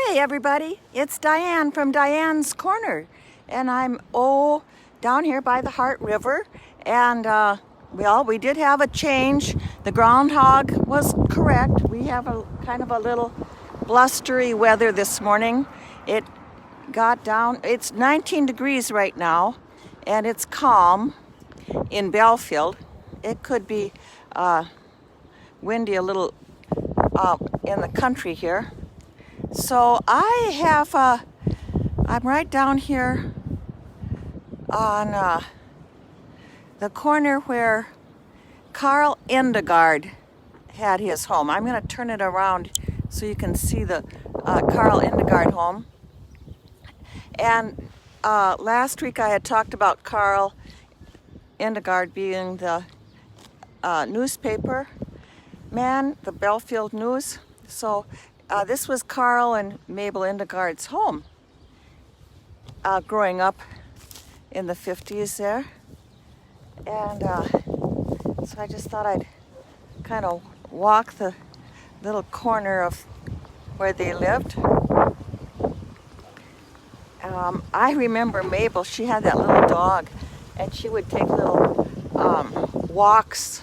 Hey everybody, it's Diane from Diane's Corner, and I'm down here by the Heart River, and we did have a change. The groundhog was correct. We have a kind of a little blustery weather this morning. It got down, it's 19 degrees right now, and it's calm in Belfield. It could be windy a little in the country here. So I'm right down here on the corner where Carl Indegaard had his home. I'm going to turn it around so you can see the Carl Indegaard home. And last week I had talked about Carl Indegaard being the newspaper man, the Belfield News. So this was Carl and Mable Indegaard's home growing up in the 50s there. And so I just thought I'd kind of walk the little corner of where they lived. I remember Mable, she had that little dog, and she would take little walks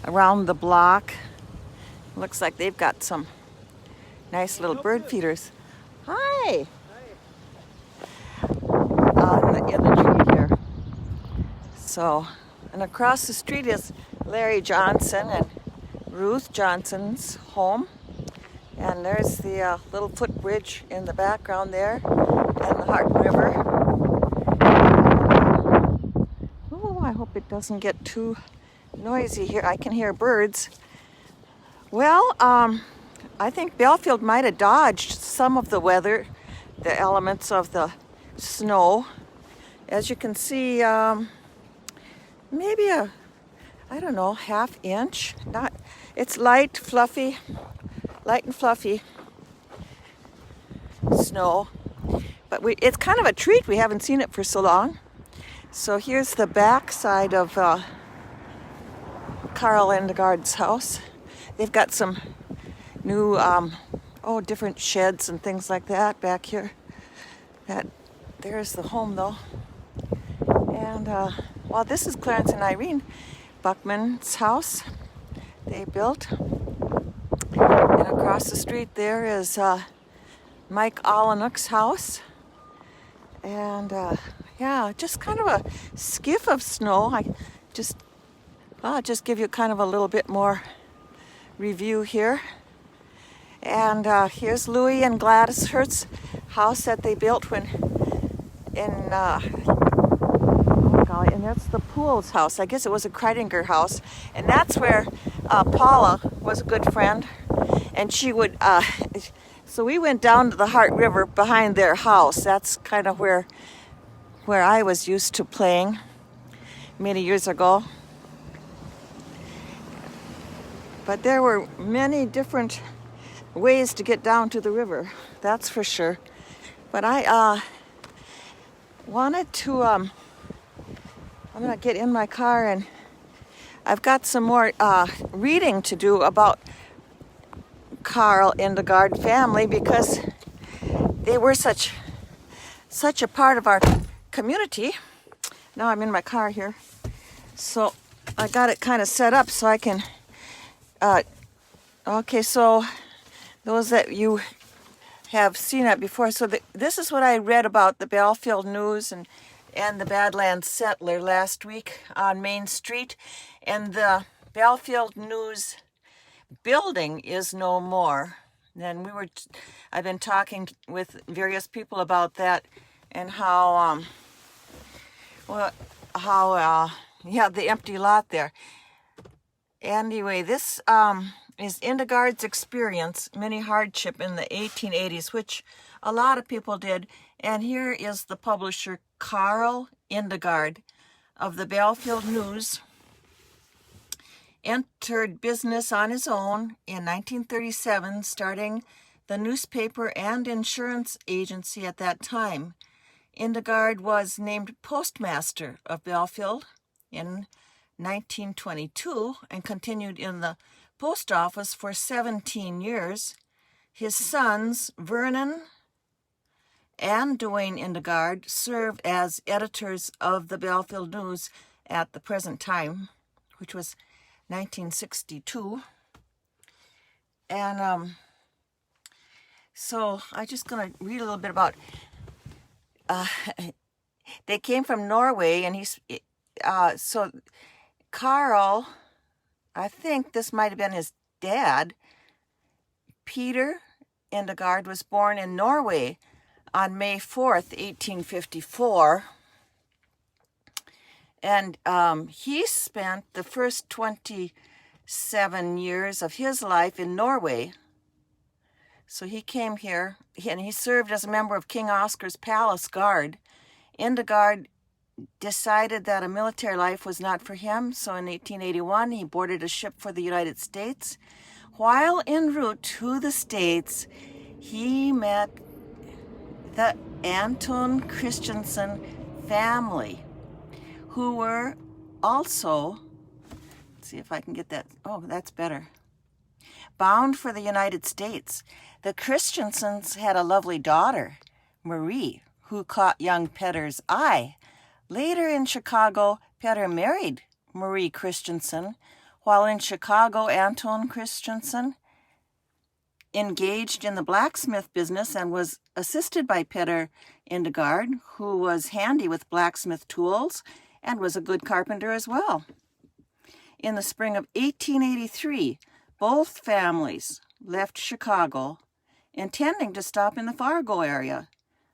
around the block. Looks like they've got some nice little bird feeders. Hi! In the tree here. So, and across the street is Larry Johnson and Ruth Johnson's home. And there's the little footbridge in the background there, and the Heart River. Oh, I hope it doesn't get too noisy here. I can hear birds. Well, I think Belfield might have dodged some of the weather, the elements of the snow. As you can see, maybe I don't know, half inch. It's light and fluffy snow. But it's kind of a treat. We haven't seen it for so long. So here's the back side of Carl Indegaard's house. They've got some new, different sheds and things like that back here. There's the home though. And, this is Clarence and Irene Buckman's house they built. And across the street there is Mike Allenuk's house. And, just kind of a skiff of snow. I'll just give you kind of a little bit more review here. And here's Louis and Gladys Hertz's house that they built and that's the Poole's house. I guess it was a Kreidinger house. And that's where Paula was a good friend. And she would, so we went down to the Heart River behind their house. That's kind of where I was used to playing many years ago. But there were many different ways to get down to the river, that's for sure. But I wanted to, I'm going to get in my car, and I've got some more reading to do about Carl Indegaard family, because they were such a part of our community. Now I'm in my car here. So I got it kind of set up so I can okay, so those that you have seen it before. So this is what I read about the Belfield News and the Badlands settler last week on Main Street. And the Belfield News building is no more. And I've been talking with various people about that, and how the empty lot there. Anyway, this is Indegaard's experience, many hardship in the 1880s, which a lot of people did. And here is the publisher, Carl Indegaard of the Belfield News. Entered business on his own in 1937, starting the newspaper and insurance agency at that time. Indegaard was named postmaster of Belfield in 1922 and continued in the post office for 17 years. His sons, Vernon and Dwayne Indegaard, served as editors of the Belfield News at the present time, which was 1962. And so I'm just going to read a little bit about, they came from Norway, and so Carl, I think this might have been his dad, Peder Indegaard, was born in Norway on May 4th, 1854. And he spent the first 27 years of his life in Norway. So he came here, and he served as a member of King Oscar's Palace Guard. Indegaard decided that a military life was not for him, so in 1881 he boarded a ship for the United States. While en route to the States, he met the Anton Christenson family, who were also, let's see if I can get that, oh, that's better, bound for the United States. The Christensons had a lovely daughter, Marie, who caught young Peder's eye. Later in Chicago, Peder married Marie Christenson. While in Chicago, Anton Christenson engaged in the blacksmith business and was assisted by Peder Indegaard, who was handy with blacksmith tools and was a good carpenter as well. In the spring of 1883, both families left Chicago, intending to stop in the Fargo area.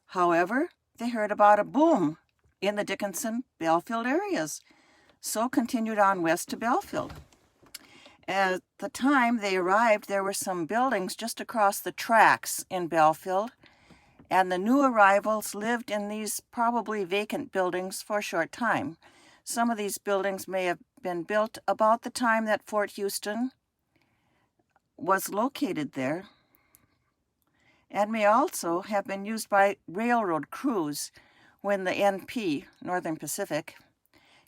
However, they heard about a boom in the Dickinson, Belfield areas, so continued on west to Belfield. At the time they arrived, there were some buildings just across the tracks in Belfield, and the new arrivals lived in these probably vacant buildings for a short time. Some of these buildings may have been built about the time that Fort Houston was located there, and may also have been used by railroad crews when the NP, Northern Pacific,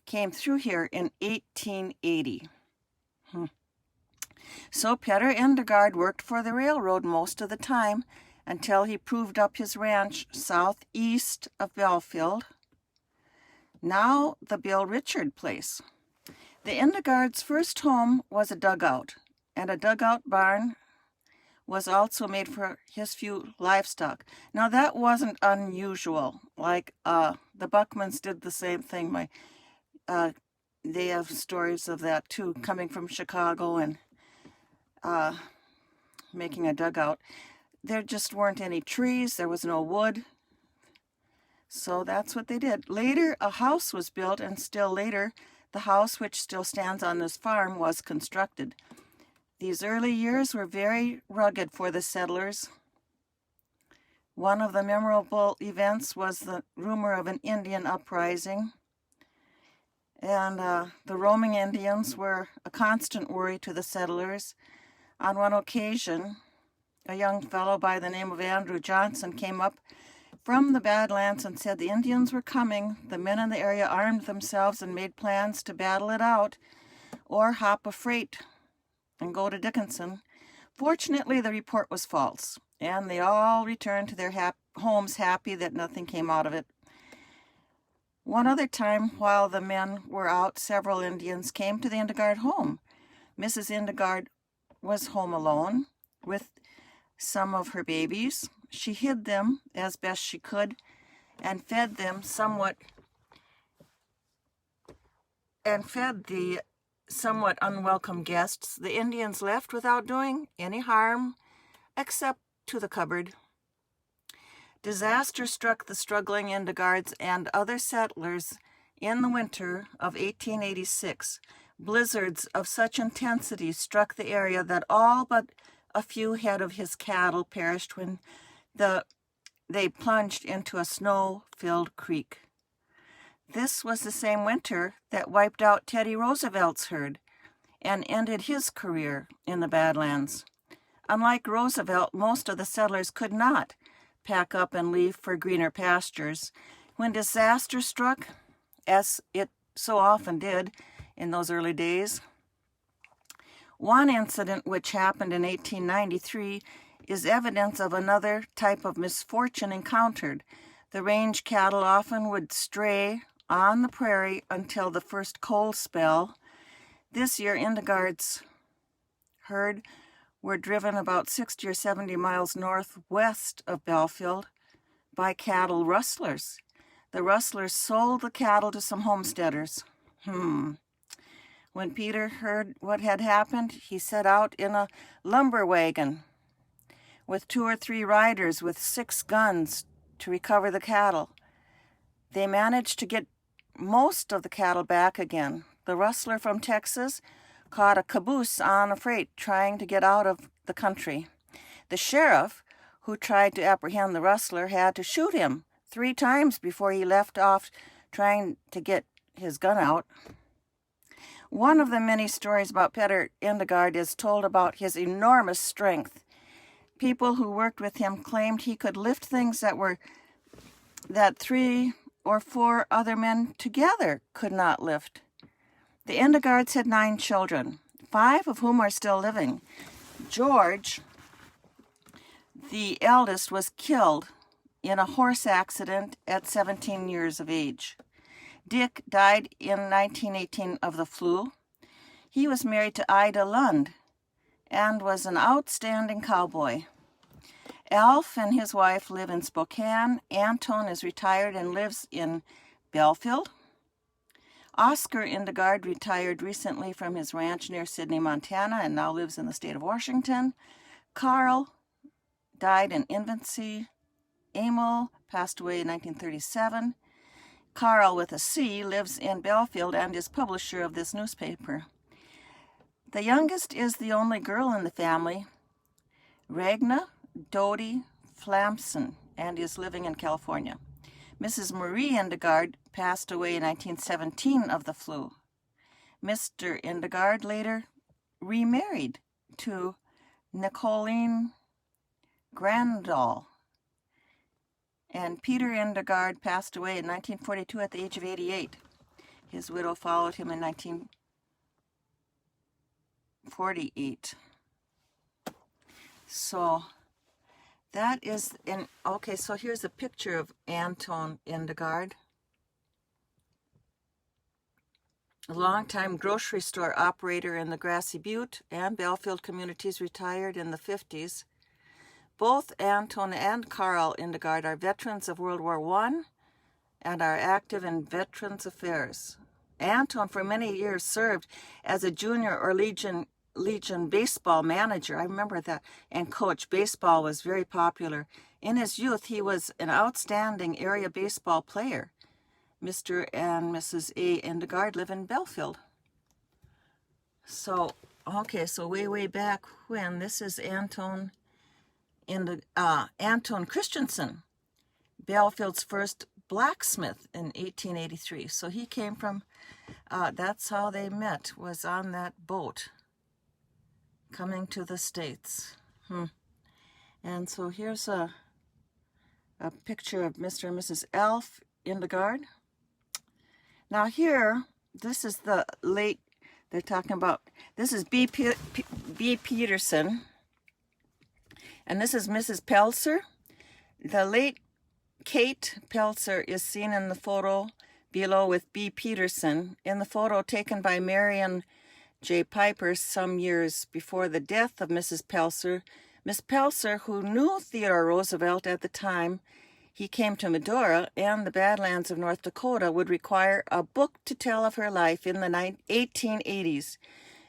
came through here in 1880. So Peder Indegaard worked for the railroad most of the time until he proved up his ranch southeast of Belfield, now the Bill Richard place. The Indegaard's first home was a dugout, and a dugout barn was also made for his few livestock. Now that wasn't unusual. Like the Buckmans did the same thing. They have stories of that too, coming from Chicago and making a dugout. There just weren't any trees. There was no wood. So that's what they did. Later, a house was built, and still later, the house which still stands on this farm was constructed. These early years were very rugged for the settlers. One of the memorable events was the rumor of an Indian uprising. And the roaming Indians were a constant worry to the settlers. On one occasion, a young fellow by the name of Andrew Johnson came up from the Badlands and said the Indians were coming. The men in the area armed themselves and made plans to battle it out or hop a freight and go to Dickinson. Fortunately, the report was false, and they all returned to their homes happy that nothing came out of it. One other time, while the men were out, several Indians came to the Indegaard home. Mrs. Indegaard was home alone with some of her babies. She hid them as best she could and fed the somewhat unwelcome guests. The Indians left without doing any harm except to the cupboard. Disaster struck the struggling Indegaards and other settlers in the winter of 1886. Blizzards of such intensity struck the area that all but a few head of his cattle perished when they plunged into a snow-filled creek. This was the same winter that wiped out Teddy Roosevelt's herd and ended his career in the Badlands. Unlike Roosevelt, most of the settlers could not pack up and leave for greener pastures. When disaster struck, as it so often did in those early days, one incident which happened in 1893 is evidence of another type of misfortune encountered. The range cattle often would stray on the prairie until the first cold spell. This year, Indegaard's herd were driven about 60 or 70 miles northwest of Belfield by cattle rustlers. The rustlers sold the cattle to some homesteaders. When Peter heard what had happened, he set out in a lumber wagon with 2 or 3 riders with 6 guns to recover the cattle. They managed to get most of the cattle back again. The rustler from Texas caught a caboose on a freight trying to get out of the country. The sheriff, who tried to apprehend the rustler, had to shoot him 3 times before he left off trying to get his gun out. One of the many stories about Peder Indegaard is told about his enormous strength. People who worked with him claimed he could lift things that 3 or 4 other men together could not lift. The Indegaards had 9 children, 5 of whom are still living. George, the eldest, was killed in a horse accident at 17 years of age. Dick died in 1918 of the flu. He was married to Ida Lund and was an outstanding cowboy. Alf and his wife live in Spokane. Anton is retired and lives in Belfield. Oscar Indegaard retired recently from his ranch near Sydney, Montana, and now lives in the state of Washington. Carl died in infancy. Emil passed away in 1937. Carl, with a C, lives in Belfield and is publisher of this newspaper. The youngest is the only girl in the family, Ragna Dodie Flamson, and is living in California. Mrs. Marie Indegaard passed away in 1917 of the flu. Mr. Indegaard later remarried to Nicolene Grandal. And Peder Indegaard passed away in 1942 at the age of 88. His widow followed him in 1948. So that is okay, so here's a picture of Anton Indegaard. A longtime grocery store operator in the Grassy Butte and Belfield communities, retired in the 50s. Both Anton and Carl Indegaard are veterans of World War I and are active in Veterans Affairs. Anton for many years served as a junior or Legion baseball manager. I remember that. And coach. Baseball was very popular. In his youth, he was an outstanding area baseball player. Mr. and Mrs. A. Indegaard live in Belfield. So, okay, so way back when, this is Anton Christenson, Belfield's first blacksmith in 1883. So he came from, that's how they met, was on that boat coming to the States. And so here's a picture of Mr. and Mrs. Alf Indegaard. Now here, this is the late, they're talking about, this is B. Peterson, and this is Mrs. Pelzer. The late Kate Pelzer is seen in the photo below with B. Peterson. In the photo taken by Marion J. Piper some years before the death of Mrs. Pelzer, Miss Pelzer, who knew Theodore Roosevelt at the time he came to Medora and the Badlands of North Dakota, would require a book to tell of her life in the 1880s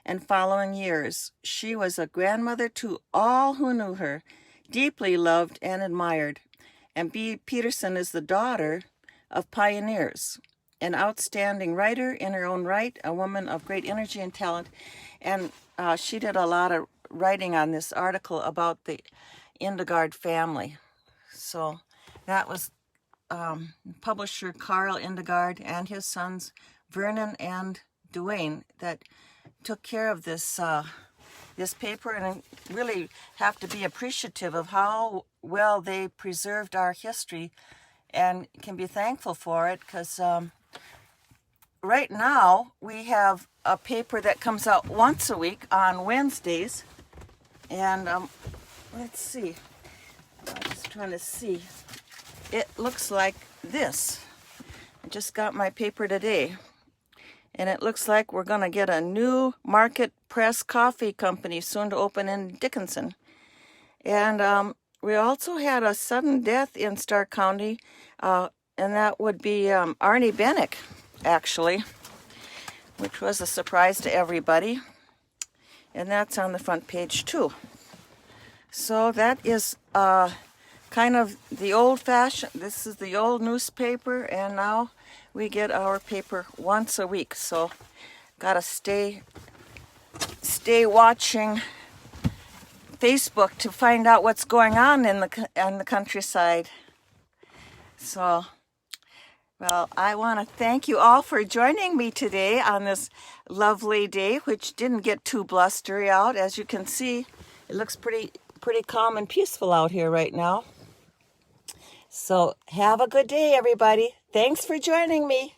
and following years. She was a grandmother to all who knew her, deeply loved and admired. And B. Peterson is the daughter of pioneers, an outstanding writer in her own right, a woman of great energy and talent. And she did a lot of writing on this article about the Indegaard family. So that was publisher Carl Indegaard and his sons Vernon and Duane that took care of this this paper, and I really have to be appreciative of how well they preserved our history and can be thankful for it, because right now we have a paper that comes out once a week on Wednesdays, and let's see. I'm just trying to see. It looks like this. I just got my paper today. And it looks like we're going to get a new Market Press coffee company soon to open in Dickinson. And we also had a sudden death in Stark County, and that would be Arnie Bennick, actually, which was a surprise to everybody. And that's on the front page too. So that is kind of the old-fashioned, this is the old newspaper, and now we get our paper once a week. So gotta stay watching Facebook to find out what's going on in the countryside. So, well, I want to thank you all for joining me today on this lovely day, which didn't get too blustery out. As you can see, it looks pretty calm and peaceful out here right now. So have a good day, everybody. Thanks for joining me.